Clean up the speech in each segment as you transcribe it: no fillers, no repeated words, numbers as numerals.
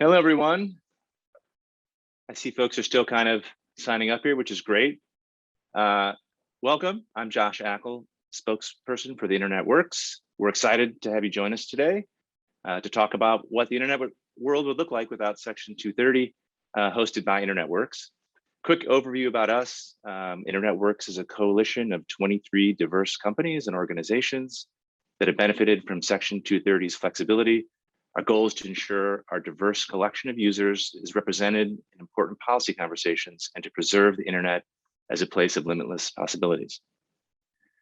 Hello, everyone. I see folks are still kind of signing up here, which is great. Welcome. I'm Josh Ackle, spokesperson for the Internet Works. We're excited to have you join us today to talk about what the internet world would look like without Section 230, hosted by Internet Works. Quick overview about us. Internet Works is a coalition of 23 diverse companies and organizations that have benefited from Section 230's flexibility. Our goal is to ensure our diverse collection of users is represented in important policy conversations and to preserve the internet as a place of limitless possibilities.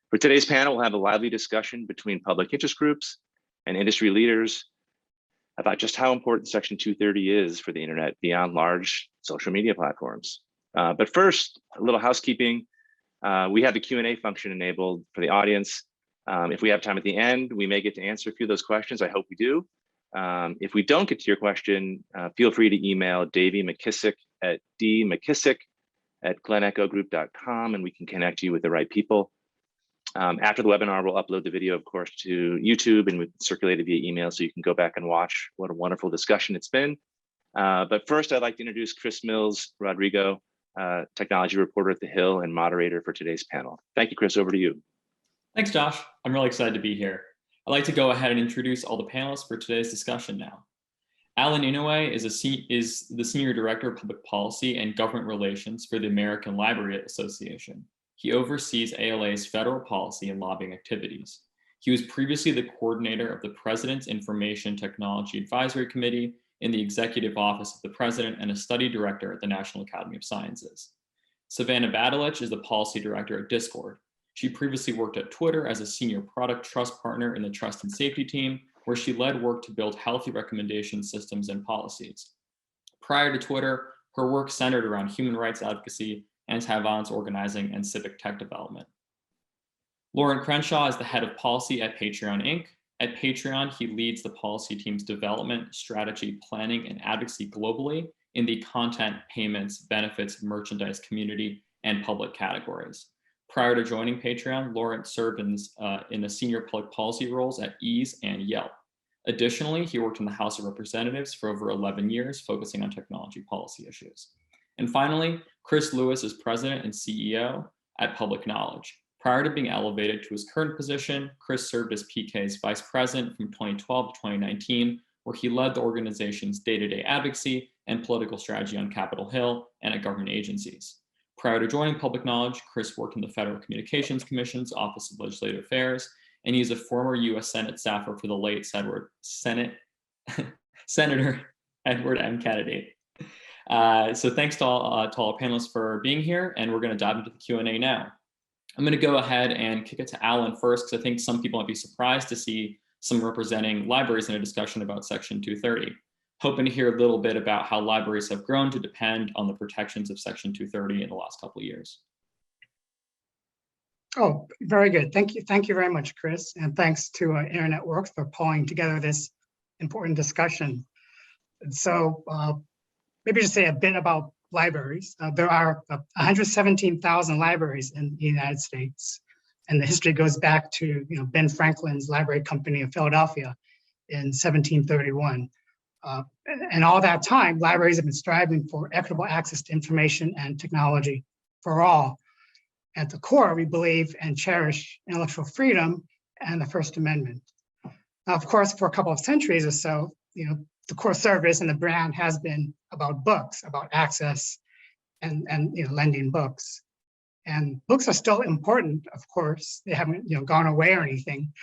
For today's panel, we'll have a lively discussion between public interest groups and industry leaders about just how important Section 230 is for the internet beyond large social media platforms. But first, a little housekeeping. We have the Q&A function enabled for the audience. If we have time at the end, we may get to answer a few of those questions. I hope we do. If we don't get to your question, feel free to email Davey McKissick at dmckissick@glenechogroup.com and we can connect you with the right people. After the webinar, we'll upload the video, of course, to YouTube and we circulate it via email so you can go back and watch. What a wonderful discussion it's been. But first, I'd like to introduce Chris Mills Rodrigo, technology reporter at The Hill and moderator for today's panel. Thank you, Chris, over to you. Thanks, Josh. I'm really excited to be here. I'd like to go ahead and introduce all the panelists for today's discussion now. Alan Inouye is the Senior Director of Public Policy and Government Relations for the American Library Association. He oversees ALA's federal policy and lobbying activities. He was previously the coordinator of the President's Information Technology Advisory Committee in the Executive Office of the President and a study director at the National Academy of Sciences. Savannah Badalich is the Policy Director at Discord. She previously worked at Twitter as a senior product trust partner in the trust and safety team, where she led work to build healthy recommendation systems and policies. Prior to Twitter, her work centered around human rights advocacy, anti-violence organizing, and civic tech development. Lauren Crenshaw is the head of policy at Patreon Inc. At Patreon, he leads the policy team's development, strategy, planning, and advocacy globally in the content, payments, benefits, merchandise community, and public categories. Prior to joining Patreon, Laurent served in the senior public policy roles at Ease and Yelp. Additionally, he worked in the House of Representatives for over 11 years, focusing on technology policy issues. And finally, Chris Lewis is president and CEO at Public Knowledge. Prior to being elevated to his current position, Chris served as PK's vice president from 2012 to 2019, where he led the organization's day-to-day advocacy and political strategy on Capitol Hill and at government agencies. Prior to joining Public Knowledge, Chris worked in the Federal Communications Commission's Office of Legislative Affairs, and he's a former U.S. Senate staffer for the late Senator Edward M. Kennedy. So thanks to all our panelists for being here, and we're going to dive into the Q&A now. I'm going to go ahead and kick it to Alan first, because I think some people might be surprised to see some representing libraries in a discussion about Section 230. Hoping to hear a little bit about how libraries have grown to depend on the protections of Section 230 in the last couple of years. Oh, very good. Thank you. Thank you very much, Chris. And thanks to Internet Works for pulling together this important discussion. And so maybe just say a bit about libraries. There are 117,000 libraries in the United States. And the history goes back to Ben Franklin's Library Company of Philadelphia in 1731. And all that time, libraries have been striving for equitable access to information and technology for all. At the core, we believe and cherish intellectual freedom and the First Amendment. Now, of course, for a couple of centuries or so, the core service and the brand has been about books, about access and lending books. And books are still important, of course. They haven't gone away or anything.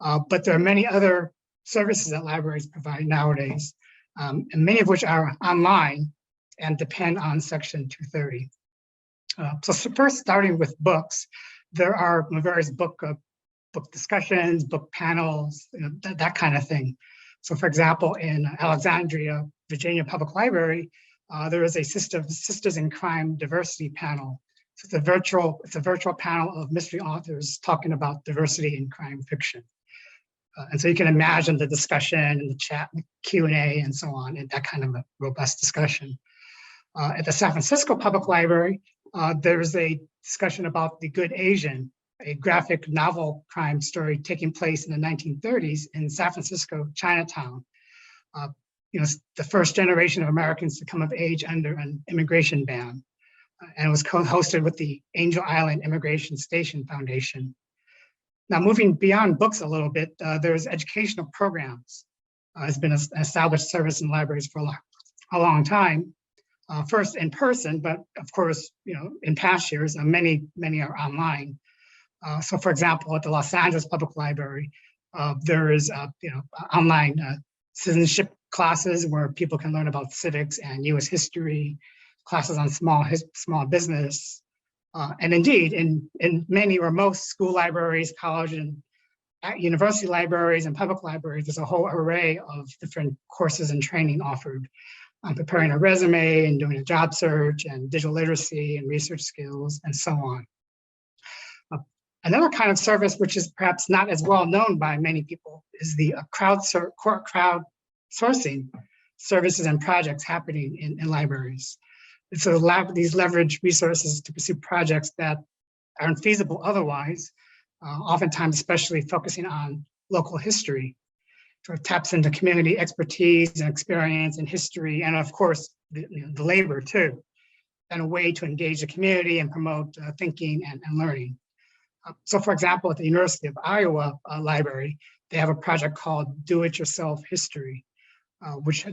But there are many other services that libraries provide nowadays, and many of which are online and depend on Section 230. So first, starting with books, there are various book discussions, book panels, that kind of thing. So for example, in Alexandria, Virginia Public Library, there is a Sisters in Crime diversity panel. So it's a virtual panel of mystery authors talking about diversity in crime fiction. And so you can imagine the discussion and the chat, and the Q&A and so on, and that kind of a robust discussion. At the San Francisco Public Library, there is a discussion about The Good Asian, a graphic novel crime story taking place in the 1930s in San Francisco, Chinatown. the first generation of Americans to come of age under an immigration ban. And it was co-hosted with the Angel Island Immigration Station Foundation. Now, moving beyond books a little bit, there's educational programs. It's been an established service in libraries for a long time. First in person, but of course, in past years, many are online. So, for example, at the Los Angeles Public Library, there is online citizenship classes where people can learn about civics and U.S. history, classes on small business, and indeed, in many or most school libraries, college and university libraries and public libraries, there's a whole array of different courses and training offered on preparing a resume and doing a job search and digital literacy and research skills and so on. Another kind of service, which is perhaps not as well known by many people, is the crowdsourcing services and projects happening in libraries. And so these leverage resources to pursue projects that aren't feasible otherwise, oftentimes especially focusing on local history. So it taps into community expertise and experience and history, and of course, the labor too, and a way to engage the community and promote thinking and learning. So for example, at the University of Iowa Library, they have a project called Do-It-Yourself History, which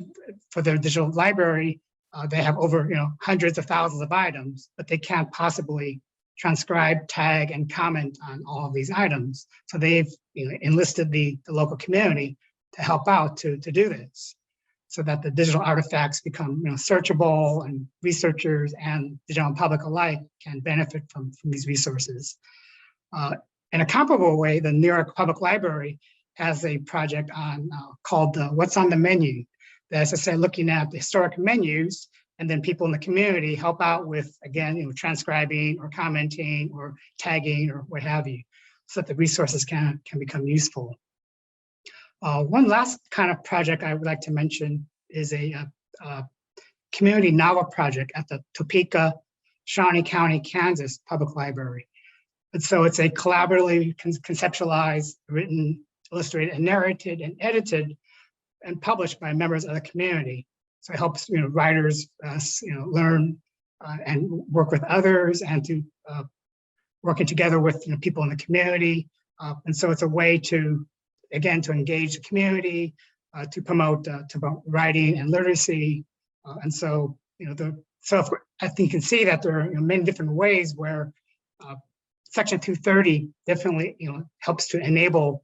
for their digital library, they have over hundreds of thousands of items, but they can't possibly transcribe, tag, and comment on all of these items. So they've enlisted the local community to help out to do this, so that the digital artifacts become searchable, and researchers and the general public alike can benefit from these resources. In a comparable way, the New York Public Library has a project called What's on the Menu. That's, as I said, looking at the historic menus, and then people in the community help out with, again, transcribing or commenting or tagging or what have you, so that the resources can become useful. One last kind of project I would like to mention is a community novel project at the Topeka, Shawnee County, Kansas Public Library. And so it's a collaboratively conceptualized, written, illustrated, and narrated, and edited, and published by members of the community. So it helps writers learn and work with others, and to working together with people in the community. And so it's a way to, again, to engage the community, to promote writing and literacy. And so I think you can see that there are many different ways where Section 230 definitely helps to enable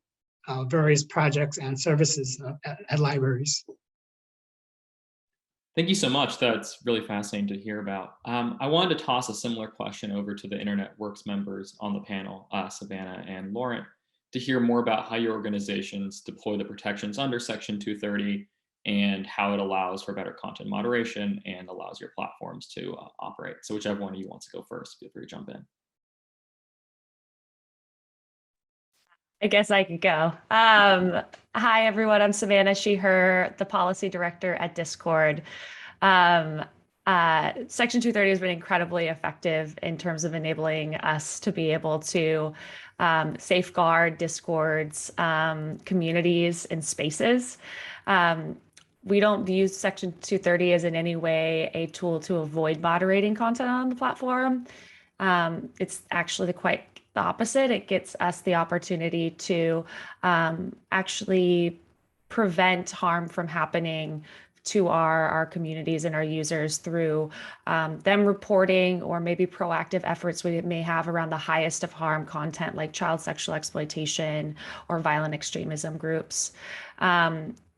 various projects and services at libraries. Thank you so much. That's really fascinating to hear about. I wanted to toss a similar question over to the Internet Works members on the panel, Savannah and Lauren, to hear more about how your organizations deploy the protections under Section 230 and how it allows for better content moderation and allows your platforms to operate. So whichever one of you wants to go first, feel free to jump in. I guess I could go. Hi, everyone. I'm Savannah She/Her, the policy director at Discord. Section 230 has been incredibly effective in terms of enabling us to be able to safeguard Discord's communities and spaces. We don't view Section 230 as in any way a tool to avoid moderating content on the platform. It's actually quite the opposite. It gets us the opportunity to actually prevent harm from happening to our communities and our users through them reporting, or maybe proactive efforts we may have around the highest of harm content like child sexual exploitation or violent extremism groups.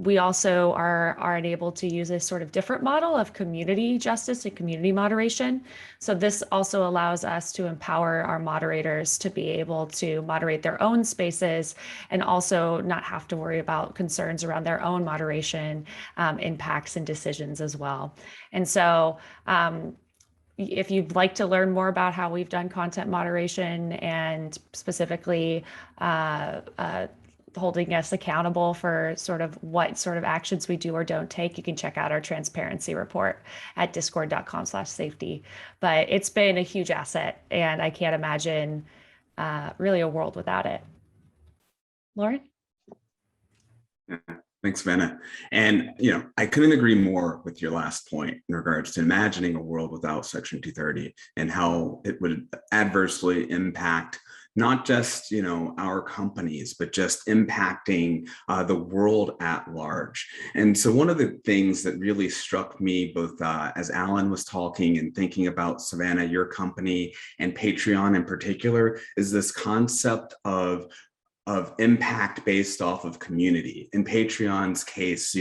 We also are enabled to use a sort of different model of community justice and community moderation. So this also allows us to empower our moderators to be able to moderate their own spaces and also not have to worry about concerns around their own moderation impacts and decisions as well. And so if you'd like to learn more about how we've done content moderation and specifically holding us accountable for what sort of actions we do or don't take, you can check out our transparency report at discord.com/safety. But it's been a huge asset, and I can't imagine really a world without it. Lauren? Thanks, Vanna. And, I couldn't agree more with your last point in regards to imagining a world without Section 230 and how it would adversely impact not just, our companies, but just impacting the world at large. And so one of the things that really struck me, both as Alan was talking and thinking about, Savannah, your company and Patreon in particular, is this concept of impact based off of community. In Patreon's case,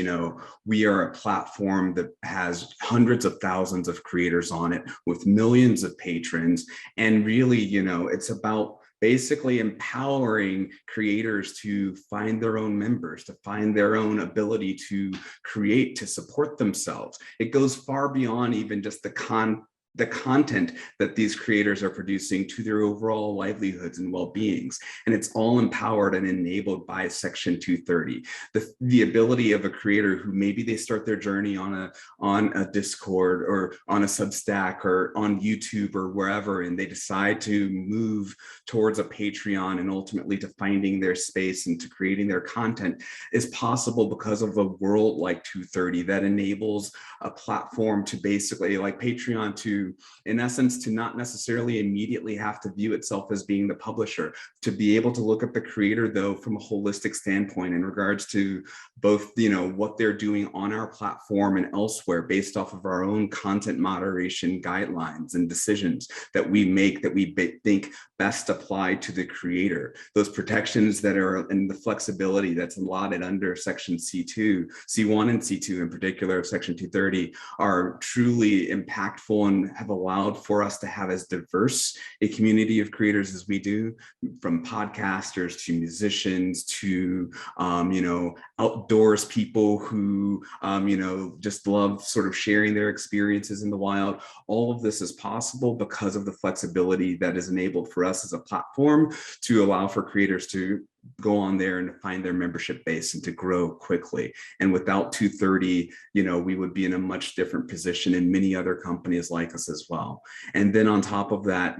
we are a platform that has hundreds of thousands of creators on it with millions of patrons. And really, it's about basically empowering creators to find their own members, to find their own ability to create, to support themselves. It goes far beyond even just the content that these creators are producing to their overall livelihoods and well-beings. And it's all empowered and enabled by Section 230. The ability of a creator who maybe they start their journey on a Discord or on a Substack or on YouTube or wherever, and they decide to move towards a Patreon and ultimately to finding their space and to creating their content, is possible because of a world like 230 that enables a platform to basically, like Patreon, to, in essence, to not necessarily immediately have to view itself as being the publisher, to be able to look at the creator, though, from a holistic standpoint in regards to both, what they're doing on our platform and elsewhere based off of our own content moderation guidelines and decisions that we make, that we think best apply to the creator. Those protections that are in the flexibility that's allotted under Section C1 and C2 in particular of Section 230 are truly impactful and have allowed for us to have as diverse a community of creators as we do, from podcasters to musicians to, outdoors people who, just love sort of sharing their experiences in the wild. All of this is possible because of the flexibility that is enabled for us as a platform to allow for creators to go on there and find their membership base and to grow quickly. And without 230, we would be in a much different position, and many other companies like us as well. And then on top of that,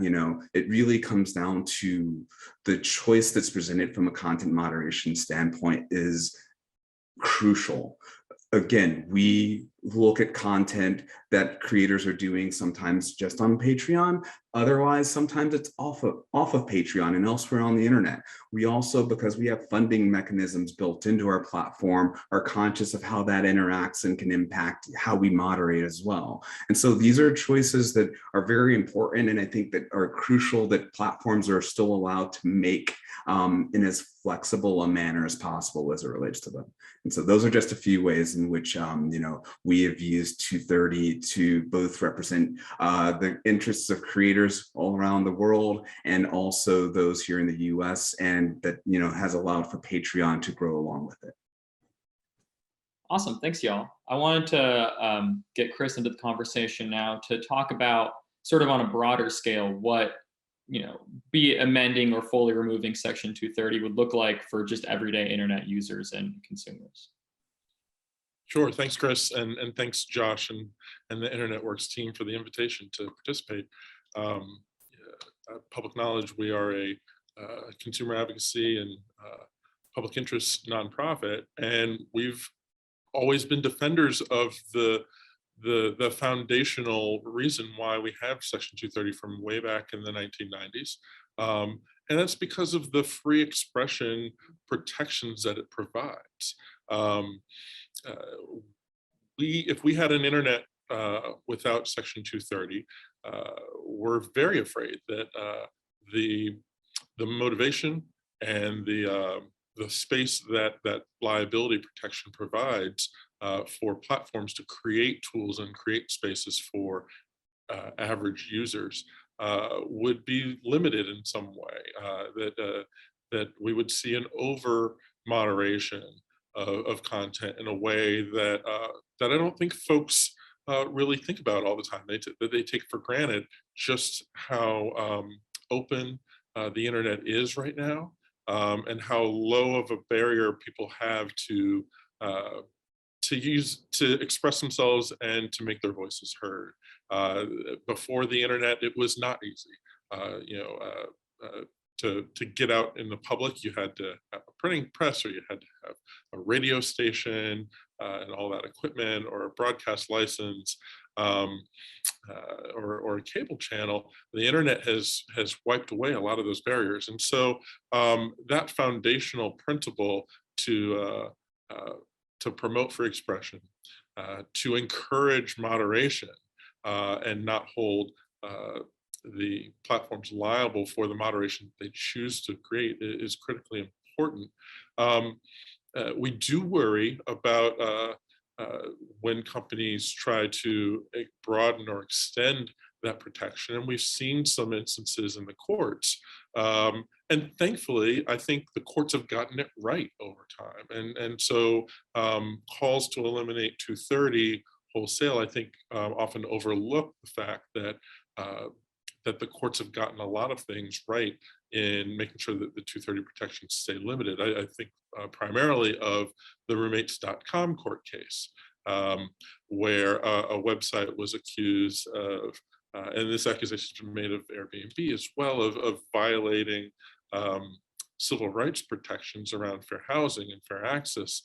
it really comes down to the choice that's presented from a content moderation standpoint is crucial. Again, we look at content that creators are doing sometimes just on Patreon. Otherwise, sometimes it's off of Patreon and elsewhere on the internet. We also, because we have funding mechanisms built into our platform, are conscious of how that interacts and can impact how we moderate as well. And so these are choices that are very important, and I think that are crucial that platforms are still allowed to make in as flexible a manner as possible as it relates to them. And so those are just a few ways in which we have used 230 to both represent the interests of creators all around the world and also those here in the US, and that has allowed for Patreon to grow along with it. Awesome, thanks y'all. I wanted to get Chris into the conversation now to talk about, sort of on a broader scale, what be it amending or fully removing Section 230 would look like for just everyday internet users and consumers. Sure, thanks, Chris, and thanks, Josh, and the Internet Works team for the invitation to participate. Public knowledge, we are a consumer advocacy and public interest nonprofit, and we've always been defenders of the foundational reason why we have Section 230 from way back in the 1990s. And that's because of the free expression protections that it provides. If we had an internet without Section 230, we're very afraid that the motivation and the space that liability protection provides for platforms to create tools and create spaces for average users would be limited in some way, that we would see an over moderation of content in a way that I don't think folks really think about all the time. They take for granted just how open the internet is right now, and how low of a barrier people have to express themselves and to make their voices heard. Before the internet, it was not easy. to get out in the public, you had to have a printing press, or you had to have a radio station and all that equipment, or a broadcast license, or a cable channel. The internet has wiped away a lot of those barriers. And so that foundational principle to promote free expression, to encourage moderation, and not hold the platforms liable for the moderation they choose to create is critically important. We do worry about when companies try to broaden or extend that protection, and we've seen some instances in the courts. And thankfully, I think the courts have gotten it right over time. And so calls to eliminate 230 wholesale, I think, often overlook the fact that that the courts have gotten a lot of things right in making sure that the 230 protections stay limited. I think primarily of the roommates.com court case, where a website was accused of, and this accusation has been made of Airbnb as well, of violating civil rights protections around fair housing and fair access.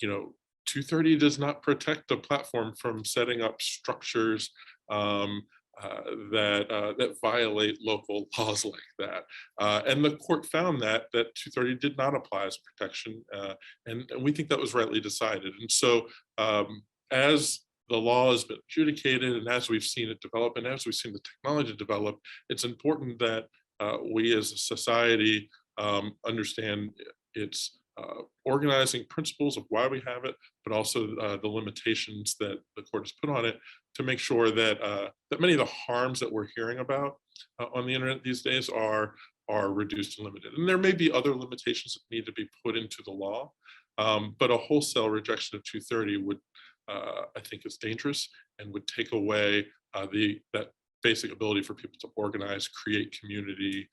You know, 230 does not protect a platform from setting up structures that violate local laws like that. And the court found that 230 did not apply as protection, and we think that was rightly decided. And so as the law has been adjudicated, and as we've seen it develop, and as we've seen the technology develop, it's important that we as a society understand its organizing principles of why we have it, but also the limitations that the court has put on it, to make sure that that many of the harms that we're hearing about on the internet these days are reduced and limited. And there may be other limitations that need to be put into the law, but a wholesale rejection of 230 would, I think, is dangerous and would take away that basic ability for people to organize, create community,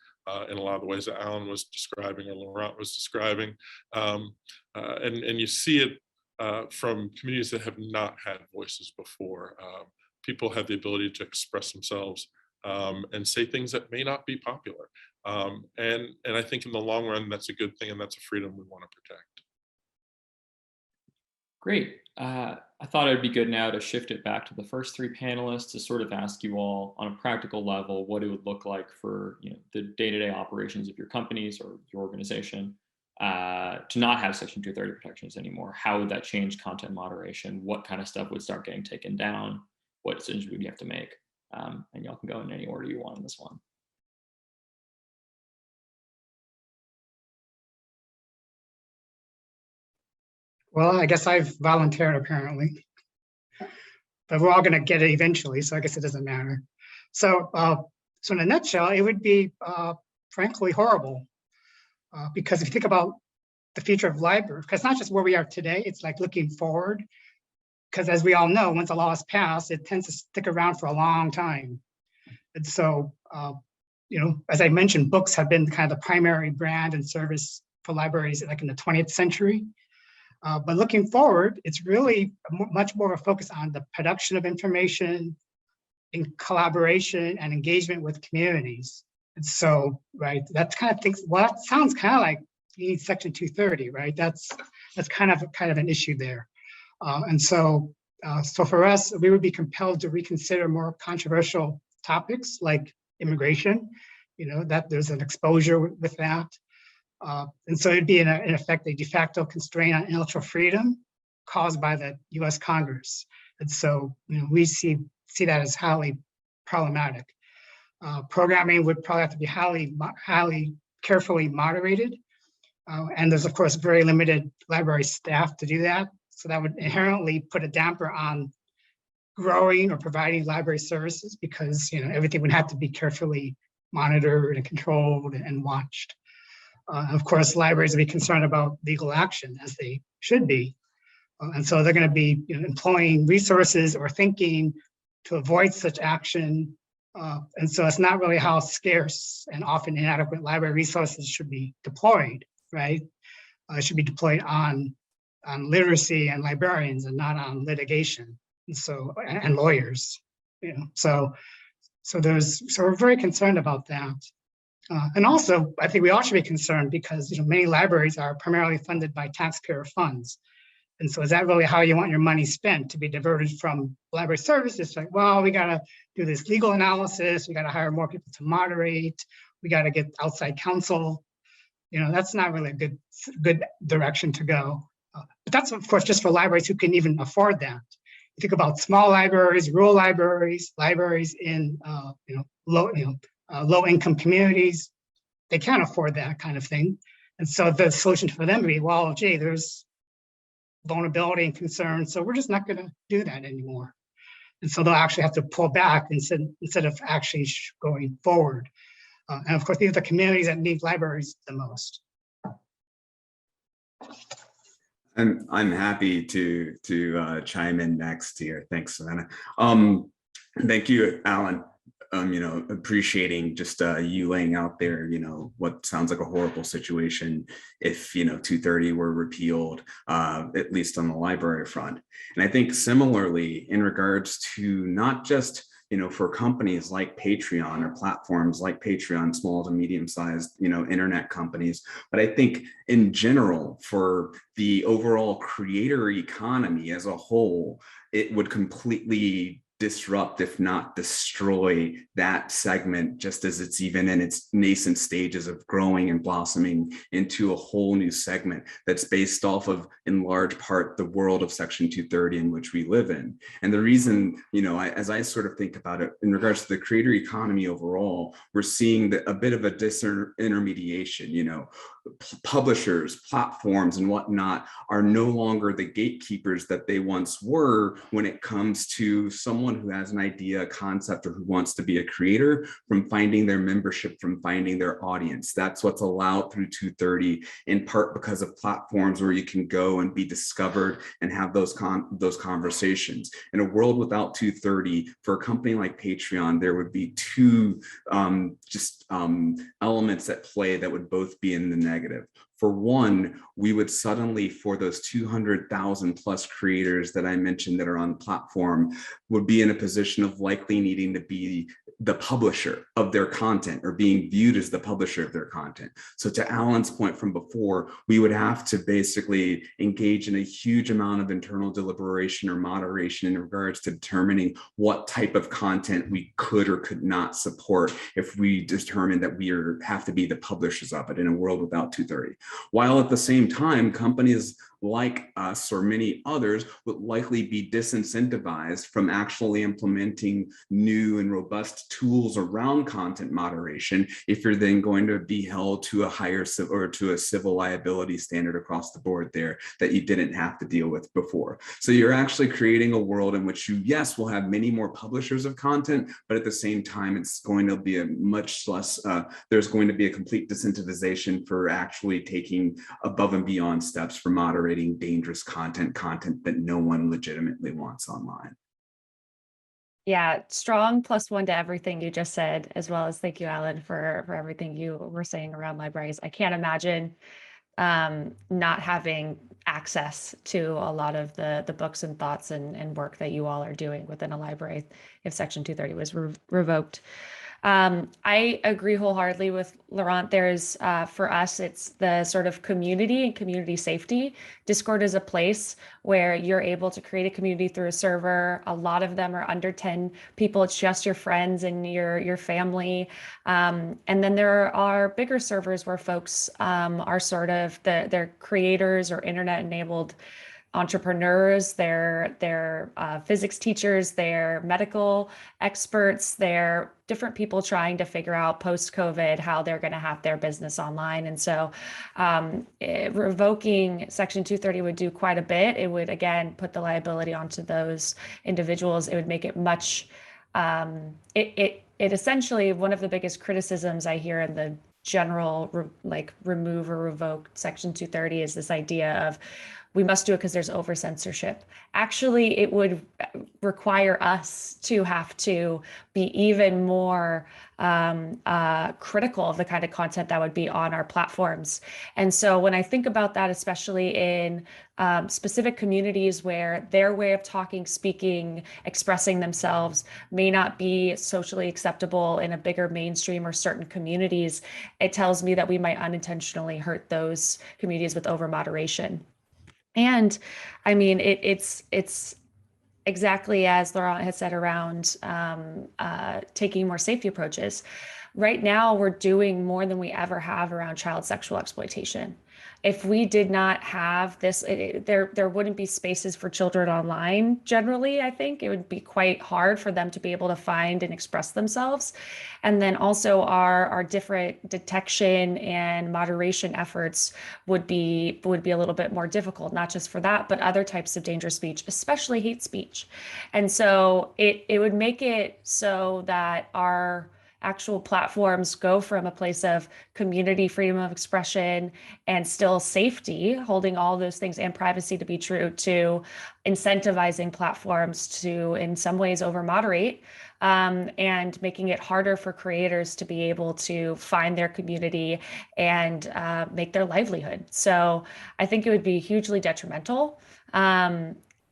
in a lot of the ways that Alan was describing or Laurent was describing. And you see it from communities that have not had voices before. People have the ability to express themselves and say things that may not be popular. And I think in the long run, that's a good thing, and that's a freedom we want to protect. Great. I thought it'd be good now to shift it back to the first three panelists to sort of ask you all on a practical level what it would look like for the day-to-day operations of your companies or your organization to not have Section 230 protections anymore. How would that change content moderation? What kind of stuff would start getting taken down? What decisions would you have to make? And y'all can go in any order you want on this one. Well, I guess I've volunteered apparently, but we're all going to get it eventually, so I guess it doesn't matter. So, so in a nutshell, it would be frankly horrible because if you think about the future of library, because it's not just where we are today, it's like looking forward. Because as we all know, once a law is passed, it tends to stick around for a long time. And so, as I mentioned, books have been kind of the primary brand and service for libraries like in the 20th century. But looking forward, it's really much more of a focus on the production of information in collaboration and engagement with communities. And so, right, that's kind of things, well, that sounds kind of like you need Section 230, right? That's kind of an issue there. And so for us, we would be compelled to reconsider more controversial topics like immigration, that there's an exposure with that. And so it'd be in effect a de facto constraint on intellectual freedom caused by the US Congress. And so we see that as highly problematic. Programming would probably have to be highly carefully moderated. And there's of course very limited library staff to do that. So that would inherently put a damper on growing or providing library services because everything would have to be carefully monitored and controlled and watched. Of course, libraries would be concerned about legal action as they should be. And so they're going to be employing resources or thinking to avoid such action. And so it's not really how scarce and often inadequate library resources should be deployed, right? It should be deployed on literacy and librarians and not on litigation. And so, and lawyers, So So we're very concerned about that. And also, I think we all should be concerned because many libraries are primarily funded by taxpayer funds. And so is that really how you want your money spent, to be diverted from library services? Like, well, we got to do this legal analysis. We got to hire more people to moderate. We got to get outside counsel. That's not really a good direction to go. But that's, of course, just for libraries who can even afford that. You think about small libraries, rural libraries, libraries in low-income communities. They can't afford that kind of thing. And so the solution for them would be, well, gee, there's vulnerability and concern, so we're just not going to do that anymore. And so they'll actually have to pull back instead of actually going forward. And of course, these are the communities that need libraries the most. And I'm happy to chime in next here. Thanks, Savannah. Thank you, Alan. Appreciating just you laying out there, what sounds like a horrible situation if, 230 were repealed, at least on the library front. And I think similarly in regards to not just, for companies like Patreon or platforms like Patreon, small to medium-sized, internet companies, but I think in general for the overall creator economy as a whole, it would completely disrupt, if not destroy, that segment, just as it's even in its nascent stages of growing and blossoming into a whole new segment that's based off of, in large part, the world of Section 230 in which we live in. And the reason, as I sort of think about it in regards to the creator economy overall, we're seeing a bit of a disintermediation. Publishers, platforms, and whatnot are no longer the gatekeepers that they once were when it comes to someone who has an idea, a concept, or who wants to be a creator, from finding their membership, from finding their audience. That's what's allowed through 230, in part because of platforms where you can go and be discovered and have those conversations. In a world without 230, for a company like Patreon, there would be two elements at play that would both be in the negative. For one, we would suddenly, for those 200,000 plus creators that I mentioned that are on the platform, would be in a position of likely needing to be the publisher of their content, or being viewed as the publisher of their content. So to Alan's point from before, we would have to basically engage in a huge amount of internal deliberation or moderation in regards to determining what type of content we could or could not support if we determine that we have to be the publishers of it in a world without 230. While at the same time, companies like us or many others would likely be disincentivized from actually implementing new and robust tools around content moderation if you're then going to be held to a higher or to a civil liability standard across the board there that you didn't have to deal with before. So you're actually creating a world in which you, yes, will have many more publishers of content, but at the same time, it's going to be a much less, there's going to be a complete disincentivization for actually taking above and beyond steps for moderating dangerous content that no one legitimately wants online. Yeah, strong +1 to everything you just said, as well as thank you, Alan, for everything you were saying around libraries. I can't imagine not having access to a lot of the books and thoughts and work that you all are doing within a library if Section 230 was revoked. I agree wholeheartedly with Laurent. There's, for us, it's the sort of community and community safety. Discord is a place where you're able to create a community through a server. A lot of them are under 10 people. It's just your friends and your family. And then there are bigger servers where folks are sort of they're creators or internet enabled entrepreneurs, they're physics teachers, they're medical experts, they're different people trying to figure out post-COVID how they're going to have their business online. And so revoking Section 230 would do quite a bit. It would, again, put the liability onto those individuals. It would make it much, it essentially, one of the biggest criticisms I hear in the general remove or revoke Section 230 is this idea of, we must do it because there's over censorship. Actually, it would require us to have to be even more critical of the kind of content that would be on our platforms. And so when I think about that, especially in specific communities where their way of talking, speaking, expressing themselves may not be socially acceptable in a bigger mainstream or certain communities, it tells me that we might unintentionally hurt those communities with over moderation. And I mean, it's exactly as Laurent has said around taking more safety approaches. Right now, we're doing more than we ever have around child sexual exploitation. If we did not have this, there wouldn't be spaces for children online. Generally, I think it would be quite hard for them to be able to find and express themselves. And then also our different detection and moderation efforts would be a little bit more difficult, not just for that, but other types of dangerous speech, especially hate speech. And so it would make it so that our actual platforms go from a place of community freedom of expression and still safety, holding all those things and privacy to be true, to incentivizing platforms to, in some ways, over moderate and making it harder for creators to be able to find their community and make their livelihood. So I think it would be hugely detrimental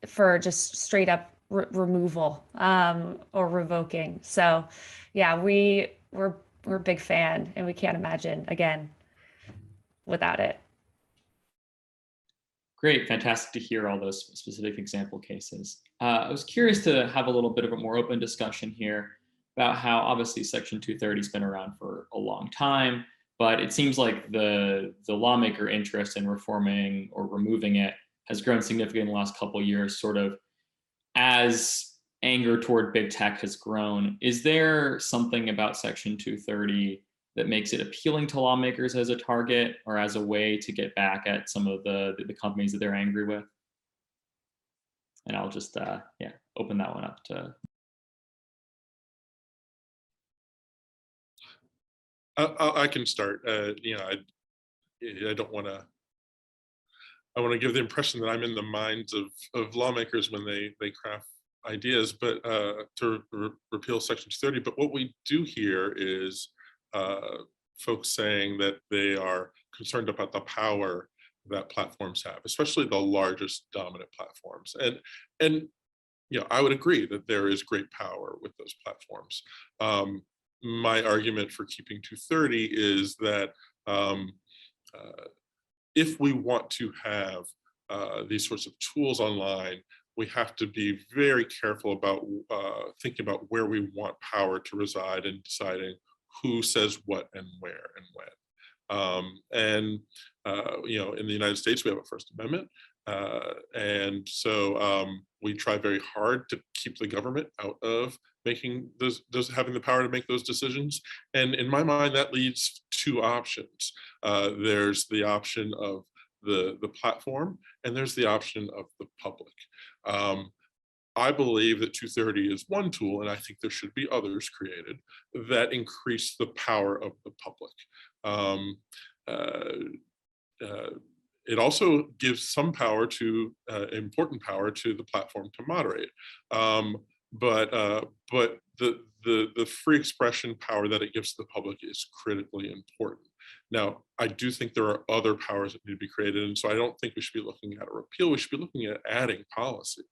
for just straight up removal or revoking. So yeah, we're a big fan, and we can't imagine again without it. Great, fantastic to hear all those specific example cases. I was curious to have a little bit of a more open discussion here about how obviously Section 230 has been around for a long time, but it seems like the lawmaker interest in reforming or removing it has grown significantly in the last couple of years, sort of as anger toward big tech has grown. Is there something about Section 230 that makes it appealing to lawmakers as a target or as a way to get back at some of the companies that they're angry with? And I'll just open that one up to. I can start. I don't want to. I want to give the impression that I'm in the minds of lawmakers when they craft ideas, but to repeal Section 230. But what we do here is folks saying that they are concerned about the power that platforms have, especially the largest dominant platforms. And I would agree that there is great power with those platforms. My argument for keeping 230 is that if we want to have these sorts of tools online, we have to be very careful about thinking about where we want power to reside and deciding who says what and where and when. In the United States, we have a First Amendment. And so we try very hard to keep the government out of making having the power to make those decisions. And in my mind, that leads to options. There's the option of the platform, and there's the option of the public. I believe that 230 is one tool, and I think there should be others created that increase the power of the public. It also gives some power to, important power to the platform to moderate. But the free expression power that it gives to the public is critically important. Now, I do think there are other powers that need to be created, and so I don't think we should be looking at a repeal. We should be looking at adding policy.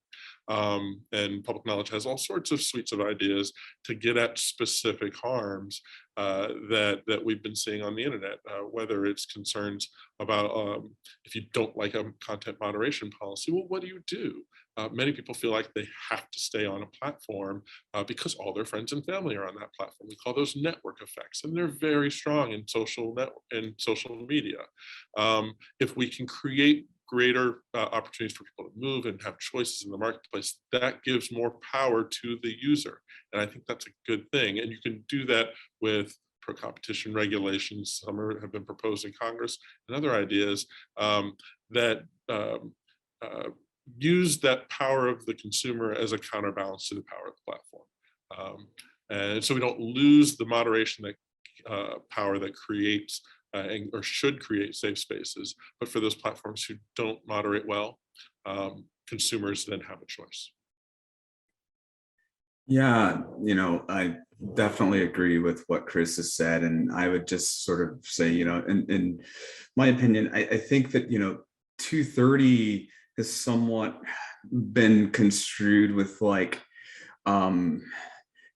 And Public Knowledge has all sorts of suites of ideas to get at specific harms that we've been seeing on the internet, whether it's concerns about if you don't like a content moderation policy, well, what do you do? Many people feel like they have to stay on a platform because all their friends and family are on that platform. We call those network effects, and they're very strong in social media. If we can create greater opportunities for people to move and have choices in the marketplace, that gives more power to the user. And I think that's a good thing. And you can do that with pro-competition regulations. Some have been proposed in Congress, and other ideas that use that power of the consumer as a counterbalance to the power of the platform. And so we don't lose the moderation that power that creates or should create safe spaces. But for those platforms who don't moderate well, consumers then have a choice. Yeah, I definitely agree with what Chris has said. And I would just sort of say, in my opinion, I think that, 230 has somewhat been construed with like,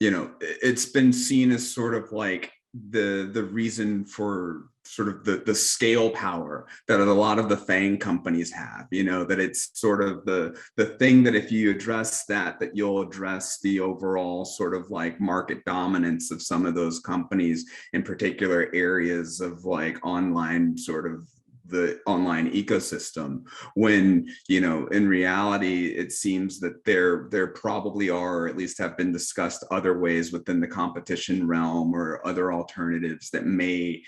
it's been seen as sort of like the reason for sort of the scale power that a lot of the FANG companies have, that it's sort of the thing that if you address that you'll address the overall sort of like market dominance of some of those companies in particular areas of like online sort of the online ecosystem, when in reality it seems that there probably are, or at least have been discussed, other ways within the competition realm or other alternatives that may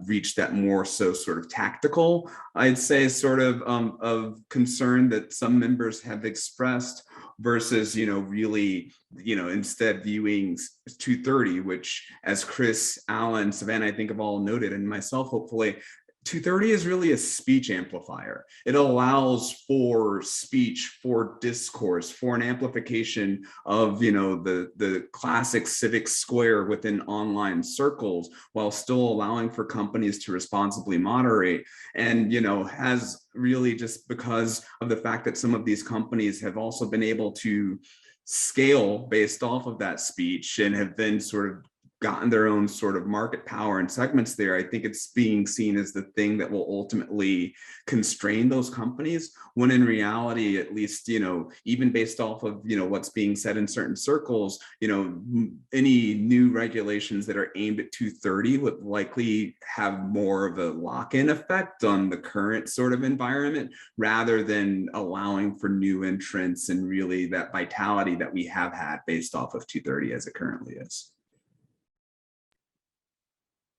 reach that more so sort of tactical, I'd say, sort of concern that some members have expressed, versus really instead viewing 230, which, as Chris, Alan, Savannah, I think have all noted, and myself hopefully, 230 is really a speech amplifier. It allows for speech, for discourse, for an amplification of the classic civic square within online circles, while still allowing for companies to responsibly moderate. And has really, just because of the fact that some of these companies have also been able to scale based off of that speech and have then sort of gotten their own sort of market power and segments there, I think it's being seen as the thing that will ultimately constrain those companies, when in reality, at least, even based off of, what's being said in certain circles, any new regulations that are aimed at 230 would likely have more of a lock-in effect on the current sort of environment, rather than allowing for new entrants and really that vitality that we have had based off of 230 as it currently is.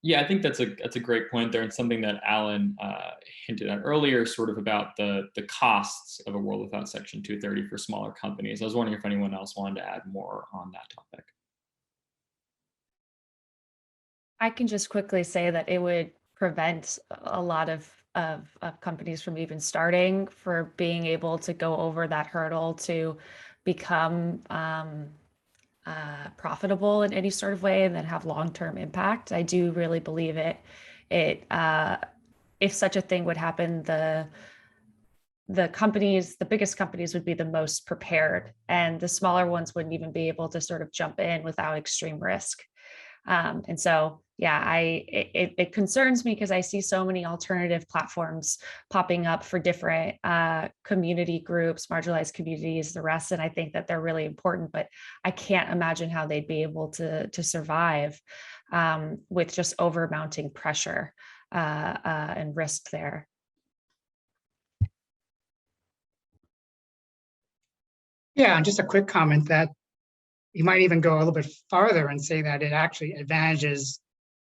Yeah, I think that's a great point there, and something that Alan hinted at earlier, sort of about the costs of a world without Section 230 for smaller companies. I was wondering if anyone else wanted to add more on that topic. I can just quickly say that it would prevent a lot of companies from even starting, for being able to go over that hurdle to become profitable in any sort of way and then have long-term impact. I do really believe it. If such a thing would happen, the biggest companies would be the most prepared, and the smaller ones wouldn't even be able to sort of jump in without extreme risk. And so, yeah, it concerns me, because I see so many alternative platforms popping up for different community groups, marginalized communities, the rest. And I think that they're really important, but I can't imagine how they'd be able to survive with just over-mounting pressure and risk there. Yeah, and just a quick comment that you might even go a little bit farther and say that it actually advantages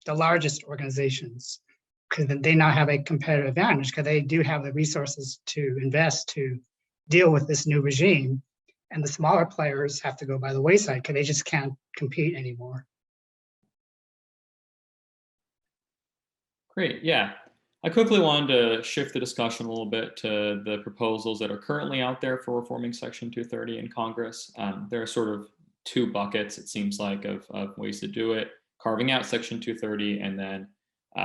the largest organizations, because they now have a competitive advantage, because they do have the resources to invest to deal with this new regime. And the smaller players have to go by the wayside because they just can't compete anymore. Great, yeah. I quickly wanted to shift the discussion a little bit to the proposals that are currently out there for reforming Section 230 in Congress. There are sort of two buckets, it seems like, of ways to do it: carving out Section 230, and then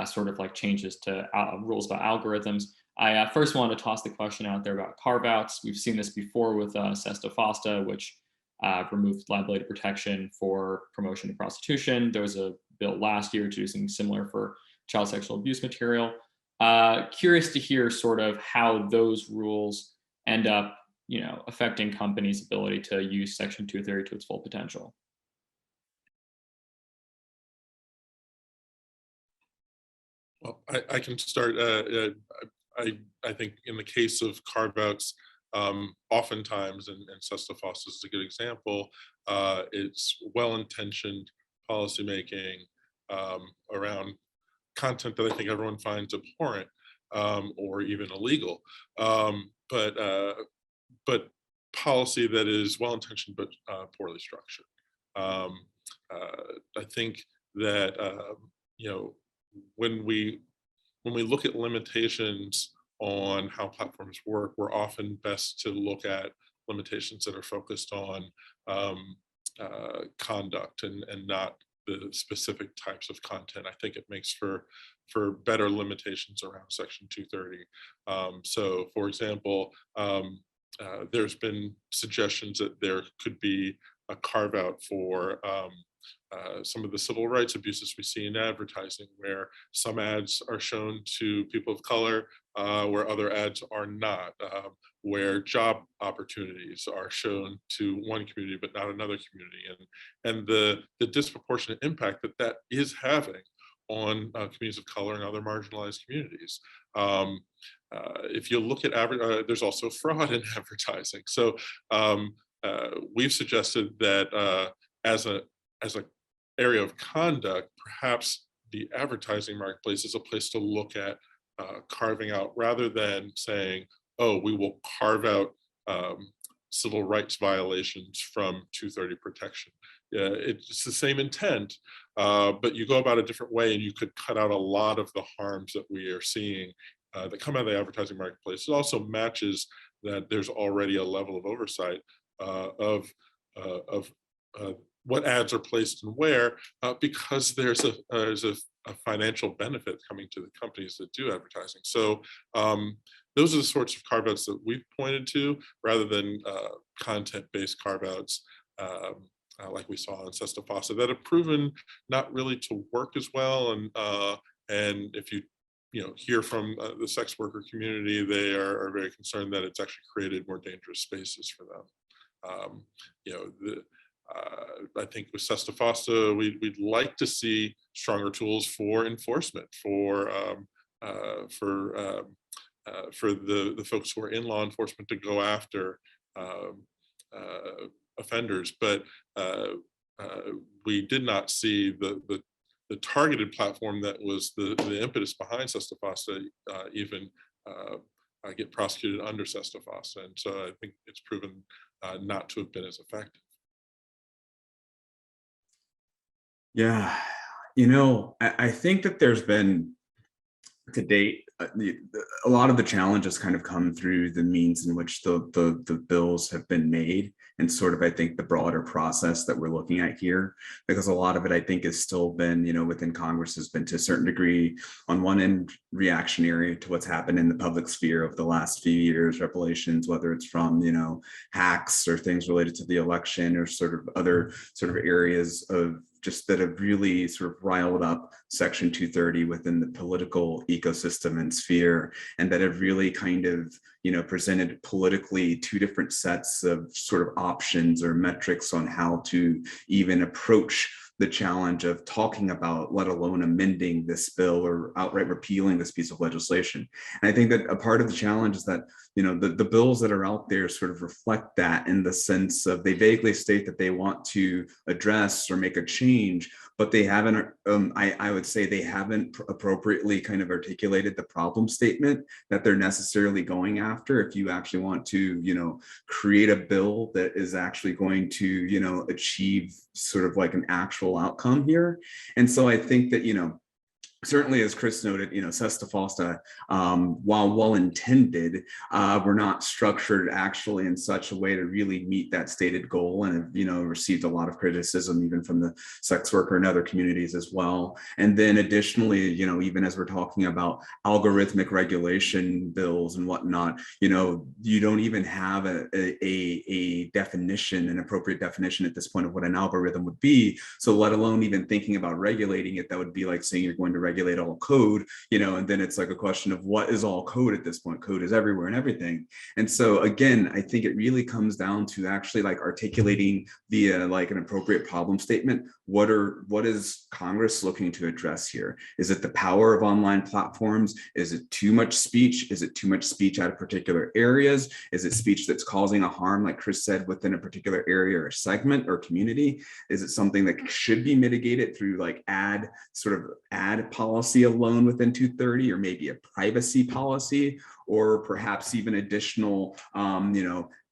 sort of like changes to rules about algorithms. I first want to toss the question out there about carve-outs. We've seen this before with SESTA FOSTA, which removed liability protection for promotion of prostitution. There was a bill last year introducing similar for child sexual abuse material. Curious to hear sort of how those rules end up affecting companies' ability to use Section 230 to its full potential. Well, I can start. I think in the case of carve-outs, oftentimes, and SESTA FOSTA is a good example, it's well-intentioned policymaking around content that I think everyone finds abhorrent or even illegal, but policy that is well-intentioned but poorly structured. I think that when we look at limitations on how platforms work, we're often best to look at limitations that are focused on conduct and not the specific types of content. I think it makes for better limitations around Section 230. So, for example, there's been suggestions that there could be a carve out for some of the civil rights abuses we see in advertising, where some ads are shown to people of color, where other ads are not, where job opportunities are shown to one community but not another community, and the disproportionate impact that is having on communities of color and other marginalized communities. If you look at there's also fraud in advertising. So we've suggested that as a area of conduct, perhaps the advertising marketplace is a place to look at carving out, rather than saying, oh, we will carve out civil rights violations from 230 protection. It's the same intent, but you go about a different way, and you could cut out a lot of the harms that we are seeing that come out of the advertising marketplace. It also matches that there's already a level of oversight of what ads are placed and where, because there's a financial benefit coming to the companies that do advertising. So those are the sorts of carve-outs that we've pointed to, rather than content-based carve-outs like we saw in Sesta Fossa, that have proven not really to work as well. And if you hear from the sex worker community, they are very concerned that it's actually created more dangerous spaces for them. I think with Sesta Fossa, we'd like to see stronger tools for enforcement, for the folks who are in law enforcement to go after offenders. But we did not see the targeted platform that was the impetus behind Sesta Fossa even get prosecuted under Sesta Fossa. And so I think it's proven not to have been as effective. Yeah, I think that there's been, to date, a lot of the challenges kind of come through the means in which the bills have been made, and sort of, I think, the broader process that we're looking at here, because a lot of it, I think, has still been, within Congress, has been to a certain degree, on one end, reactionary to what's happened in the public sphere over the last few years, revelations, whether it's from, hacks or things related to the election, or sort of other sort of areas of just that have really sort of riled up Section 230 within the political ecosystem and sphere, and that have really kind of, presented politically two different sets of sort of options or metrics on how to even approach the challenge of talking about, let alone amending this bill or outright repealing this piece of legislation. And I think that a part of the challenge is that, the bills that are out there sort of reflect that, in the sense of they vaguely state that they want to address or make a change, but they haven't, I would say they haven't appropriately kind of articulated the problem statement that they're necessarily going after. If you actually want to, create a bill that is actually going to, achieve sort of like an actual outcome here. And so I think that, certainly, as Chris noted, Sesta Fossa, while well-intended, were not structured actually in such a way to really meet that stated goal, and have, received a lot of criticism, even from the sex worker and other communities as well. And then additionally, even as we're talking about algorithmic regulation bills and whatnot, you don't even have a definition, an appropriate definition at this point of what an algorithm would be. So let alone even thinking about regulating it, that would be like saying you're going to regulate all code, and then it's like a question of what is all code at this point. Code is everywhere and everything. And so again, I think it really comes down to actually like articulating via like an appropriate problem statement. What is Congress looking to address here? Is it the power of online platforms? Is it too much speech? Is it too much speech out of particular areas? Is it speech that's causing a harm, like Chris said, within a particular area or segment or community? Is it something that should be mitigated through like ad policy alone within 230, or maybe a privacy policy, or perhaps even additional,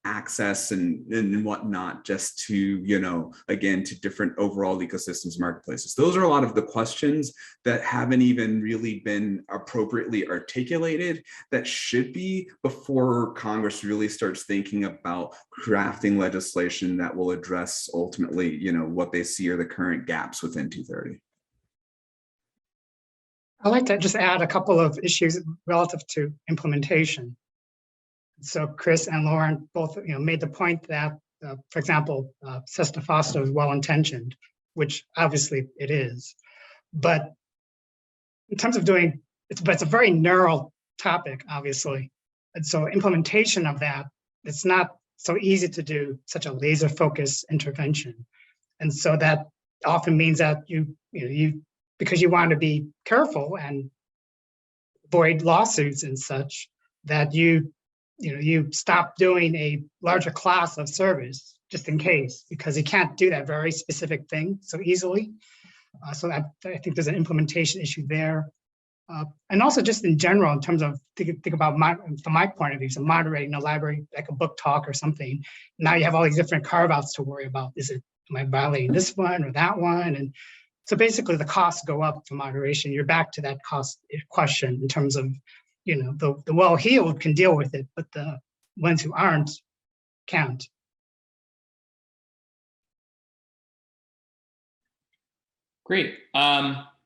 access and whatnot, just to, you know, again, to different overall ecosystems, marketplaces. Those are a lot of the questions that haven't even really been appropriately articulated that should be before Congress really starts thinking about crafting legislation that will address ultimately, you know, what they see are the current gaps within 230. I'd like to just add a couple of issues relative to implementation. So Chris and Lauren both, made the point that, for example, SESTA FOSTA is well-intentioned, which obviously it is. But in terms of doing, it's a very narrow topic, obviously. And so implementation of that, it's not so easy to do such a laser focused intervention. And so that often means that you because you want to be careful and avoid lawsuits and such, that you stop doing a larger class of service just in case, because you can't do that very specific thing so easily. So I think there's an implementation issue there. And also just in general, in terms of think about from my point of view, so moderating a library, like a book talk or something. Now you have all these different carve outs to worry about. Am I violating this one or that one? And so basically the costs go up for moderation. You're back to that cost question in terms of, the well-heeled can deal with it, but the ones who aren't can't. Great.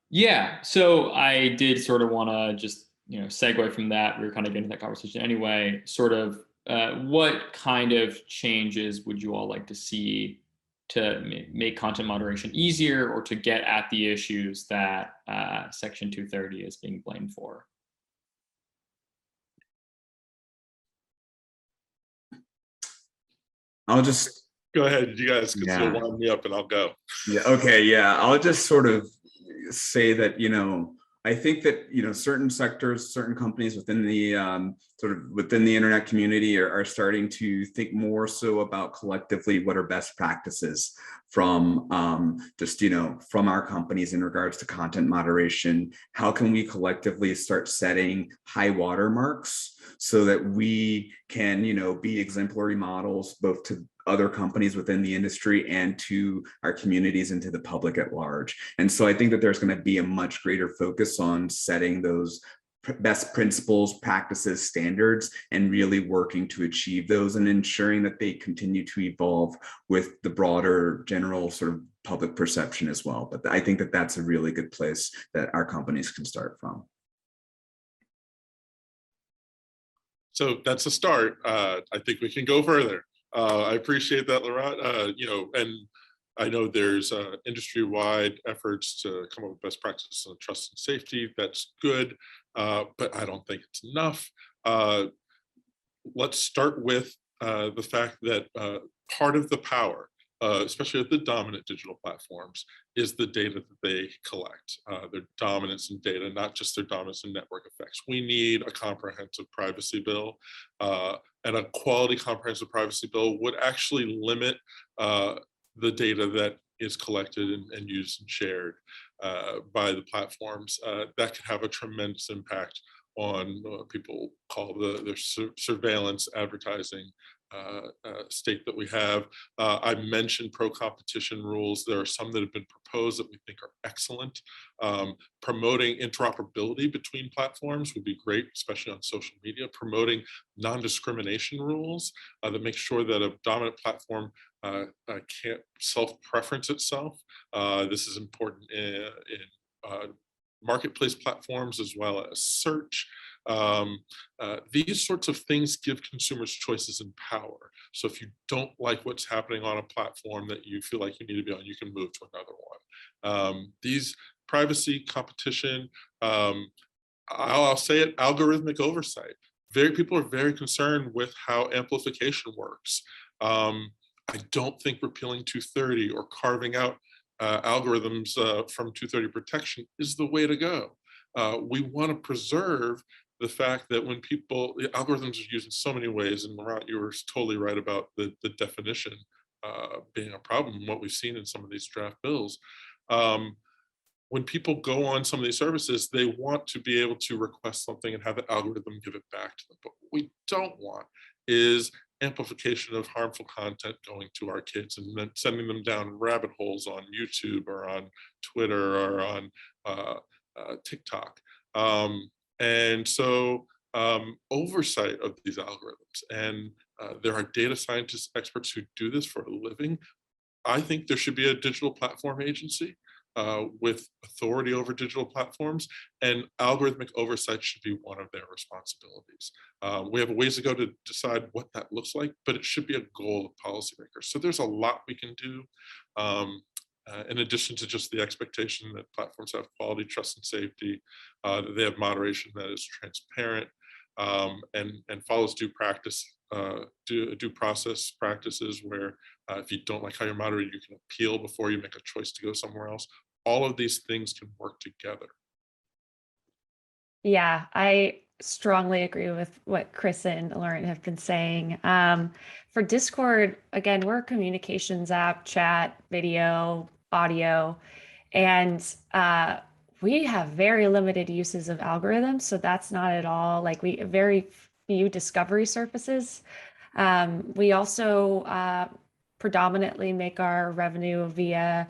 Yeah, so I did sort of want to just, segue from that. We were kind of getting into that conversation anyway, sort of what kind of changes would you all like to see to make content moderation easier or to get at the issues that Section 230 is being blamed for? I'll just Go ahead, you guys can still Yeah. wind me up and I'll go. Yeah. Okay. Yeah. I'll just sort of say that, I think that, certain sectors, certain companies within the within the internet community are starting to think more so about collectively what are best practices from from our companies in regards to content moderation. How can we collectively start setting high watermarks so that we can, be exemplary models both to other companies within the industry and to our communities and to the public at large. And so I think that there's going to be a much greater focus on setting those best principles, practices, standards, and really working to achieve those and ensuring that they continue to evolve with the broader general sort of public perception as well. But I think that that's a really good place that our companies can start from. So that's a start. I think we can go further. I appreciate that, Laurent. And I know there's industry-wide efforts to come up with best practices on trust and safety. That's good, but I don't think it's enough. Let's start with the fact that part of the power, especially at the dominant digital platforms, is the data that they collect, their dominance in data, not just their dominance in network effects. We need a comprehensive privacy bill, and a quality comprehensive privacy bill would actually limit the data that is collected and used and shared by the platforms. That could have a tremendous impact on what people call their surveillance advertising state that we have. I mentioned pro-competition rules. There are some that have been proposed that we think are excellent. Promoting interoperability between platforms would be great, especially on social media. Promoting non-discrimination rules that make sure that a dominant platform can't self-preference itself. This is important in marketplace platforms as well as search. These sorts of things give consumers choices and power. So if you don't like what's happening on a platform that you feel like you need to be on, you can move to another one. These privacy, competition, I'll say it, algorithmic oversight. People are very concerned with how amplification works. I don't think repealing 230 or carving out algorithms from 230 protection is the way to go. We want to preserve the fact that when the algorithms are used in so many ways, and Laurent, you were totally right about the definition being a problem, what we've seen in some of these draft bills. When people go on some of these services, they want to be able to request something and have the algorithm give it back to them. But what we don't want is amplification of harmful content going to our kids and then sending them down rabbit holes on YouTube or on Twitter or on TikTok. And so oversight of these algorithms, and there are data scientists, experts who do this for a living. I think there should be a digital platform agency with authority over digital platforms, and algorithmic oversight should be one of their responsibilities. We have a ways to go to decide what that looks like, but it should be a goal of policymakers. So there's a lot we can do in addition to just the expectation that platforms have quality, trust, and safety, that they have moderation that is transparent and follows due process practices where if you don't like how you're moderated, you can appeal before you make a choice to go somewhere else. All of these things can work together. Yeah, I strongly agree with what Chris and Lauren have been saying. For Discord, again, we're a communications app, chat, video, audio, and we have very limited uses of algorithms. So that's not at all like very few discovery surfaces. We also predominantly make our revenue via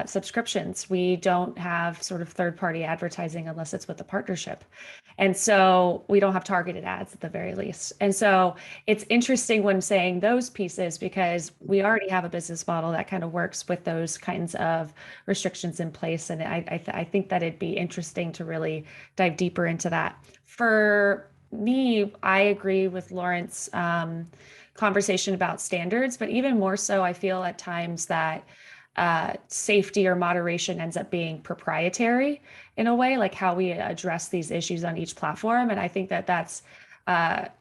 subscriptions. We don't have sort of third-party advertising unless it's with a partnership. And so we don't have targeted ads at the very least. And so it's interesting when saying those pieces because we already have a business model that kind of works with those kinds of restrictions in place. And I think that it'd be interesting to really dive deeper into that. For me, I agree with Lawrence conversation about standards, but even more so, I feel at times that safety or moderation ends up being proprietary in a way, like how we address these issues on each platform. And I think that that's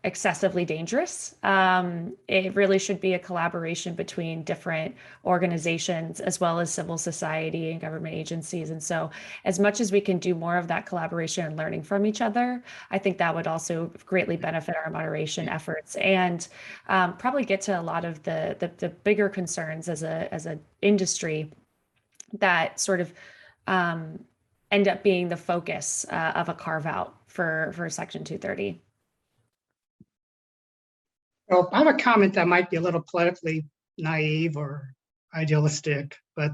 excessively dangerous. It really should be a collaboration between different organizations as well as civil society and government agencies. And so as much as we can do more of that collaboration and learning from each other, I think that would also greatly benefit our moderation efforts and probably get to a lot of the bigger concerns as a industry that sort of end up being the focus of a carve out for Section 230. So I have a comment that might be a little politically naive or idealistic, but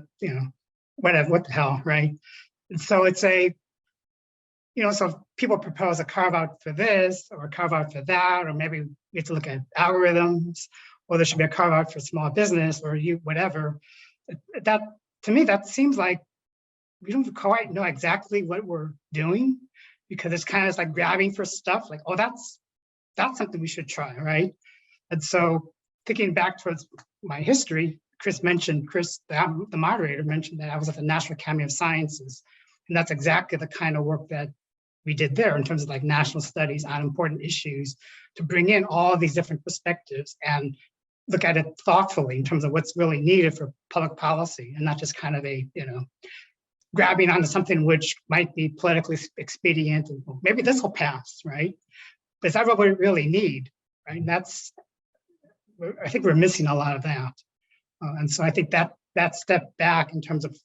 whatever, what the hell, right? And so it's so if people propose a carve out for this or a carve out for that, or maybe we have to look at algorithms, or there should be a carve out for small business or whatever. That to me, that seems like we don't quite know exactly what we're doing because it's kind of like grabbing for stuff like, oh, that's something we should try, right? And so thinking back towards my history, the moderator mentioned that I was at the National Academy of Sciences. And that's exactly the kind of work that we did there in terms of like national studies on important issues to bring in all these different perspectives and look at it thoughtfully in terms of what's really needed for public policy and not just kind of grabbing onto something which might be politically expedient and maybe this will pass, right? But is that what we really need, right? And I think we're missing a lot of that. And so I think that step back in terms of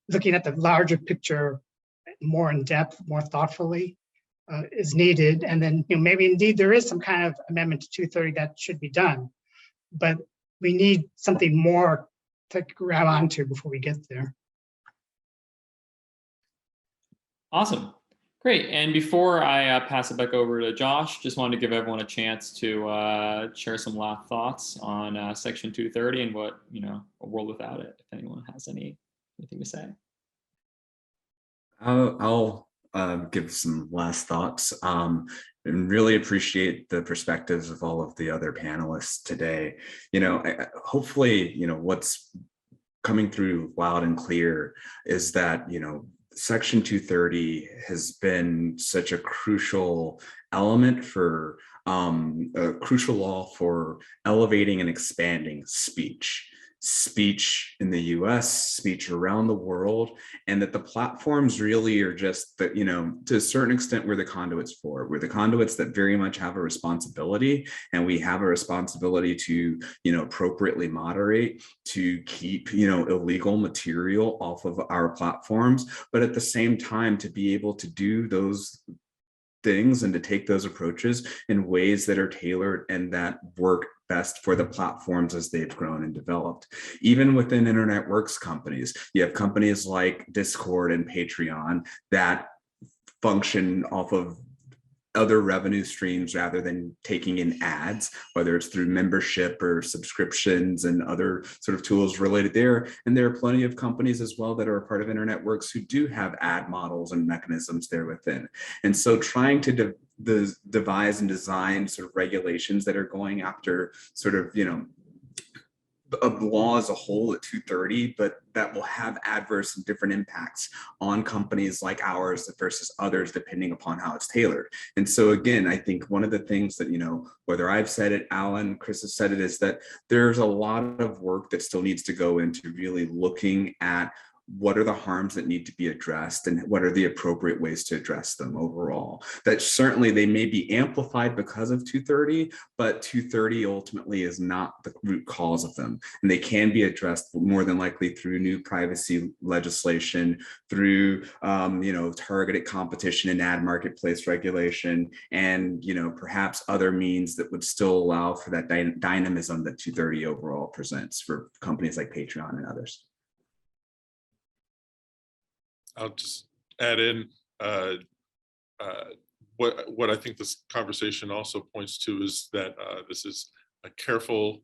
looking at the larger picture more in depth, more thoughtfully is needed. And then maybe indeed there is some kind of amendment to 230 that should be done, but we need something more to grab onto before we get there. Awesome. Great. And before I pass it back over to Josh, just wanted to give everyone a chance to share some last thoughts on Section 230 and what, a world without it, if anyone has anything to say. I'll give some last thoughts and really appreciate the perspectives of all of the other panelists today. Hopefully, what's coming through loud and clear is that, Section 230 has been such a crucial element for a crucial law for elevating and expanding speech in the US, speech around the world, and that the platforms really are just that, to a certain extent, we're the conduits for it. We're the conduits that very much have a responsibility, and we have a responsibility to, appropriately moderate, to keep, illegal material off of our platforms, but at the same time, to be able to do those things and to take those approaches in ways that are tailored and that work best for the platforms as they've grown and developed. Even within Internet Works companies, you have companies like Discord and Patreon that function off of other revenue streams rather than taking in ads, whether it's through membership or subscriptions and other sort of tools related there. And there are plenty of companies as well that are a part of Internet Works who do have ad models and mechanisms there within. And so trying to devise and design sort of regulations that are going after sort of, a law as a whole at 230, but that will have adverse and different impacts on companies like ours versus others, depending upon how it's tailored. And so again, I think one of the things that, whether I've said it, Alan, Chris has said it, is that there's a lot of work that still needs to go into really looking at what are the harms that need to be addressed and what are the appropriate ways to address them overall. That certainly they may be amplified because of 230, but 230 ultimately is not the root cause of them. And they can be addressed more than likely through new privacy legislation, through targeted competition and ad marketplace regulation, and perhaps other means that would still allow for that dynamism that 230 overall presents for companies like Patreon and others. I'll just add in what I think this conversation also points to is that this is a careful,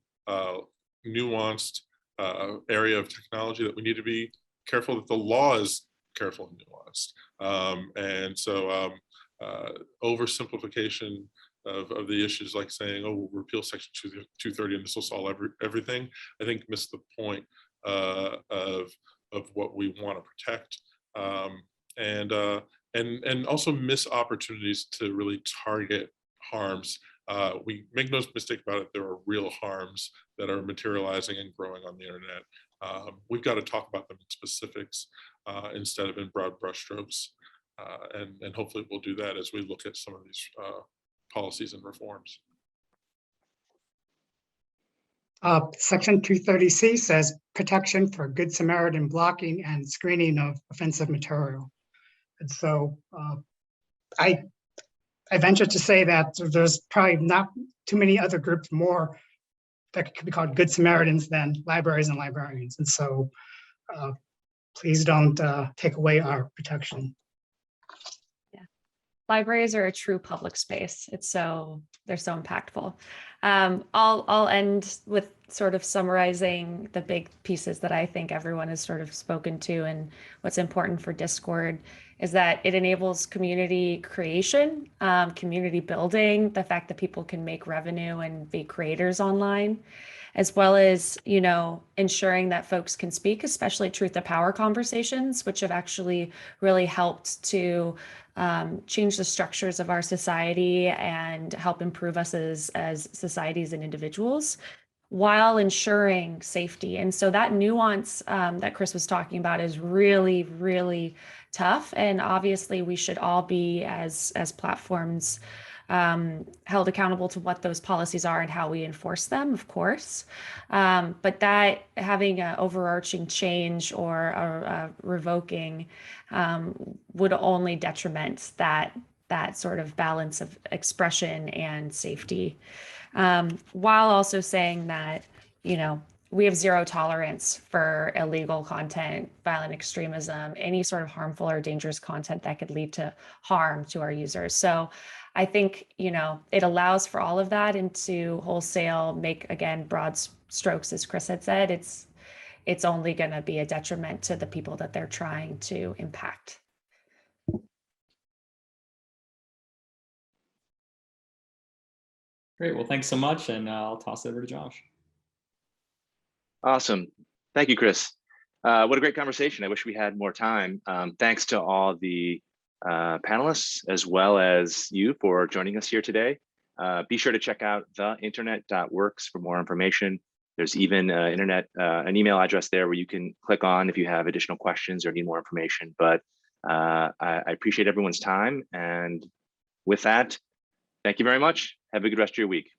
nuanced area of technology that we need to be careful that the law is careful and nuanced. And so oversimplification of the issues, like saying, oh, we'll repeal Section 230 and this will solve everything, I think missed the point of what we want to protect. And also miss opportunities to really target harms. We make no mistake about it, there are real harms that are materializing and growing on the internet. We've got to talk about them in specifics instead of in broad brushstrokes. And hopefully we'll do that as we look at some of these policies and reforms. Section 230C says protection for Good Samaritan blocking and screening of offensive material. And so I venture to say that there's probably not too many other groups more that could be called Good Samaritans than libraries and librarians. And so please don't take away our protection. Libraries are a true public space. They're so impactful. I'll end with sort of summarizing the big pieces that I think everyone has sort of spoken to, and what's important for Discord is that it enables community creation, community building, the fact that people can make revenue and be creators online, as well as, ensuring that folks can speak, especially truth to power conversations, which have actually really helped to change the structures of our society and help improve us as societies and individuals, while ensuring safety. And so that nuance that Chris was talking about is really, really tough. And obviously we should all be, as platforms, held accountable to what those policies are and how we enforce them, of course. But that having an overarching change or a revoking would only detriment that sort of balance of expression and safety, while also saying that, we have zero tolerance for illegal content, violent extremism, any sort of harmful or dangerous content that could lead to harm to our users. So I think, it allows for all of that, and to wholesale make, again, broad strokes, as Chris had said, it's only going to be a detriment to the people that they're trying to impact. Great. Well, thanks so much. And I'll toss it over to Josh. Awesome. Thank you, Chris. What a great conversation. I wish we had more time. Thanks to all the panelists, as well as you, for joining us here today. Be sure to check out theinternet.works for more information. There's even an email address there where you can click on if you have additional questions or need more information. But I appreciate everyone's time. And with that, thank you very much. Have a good rest of your week.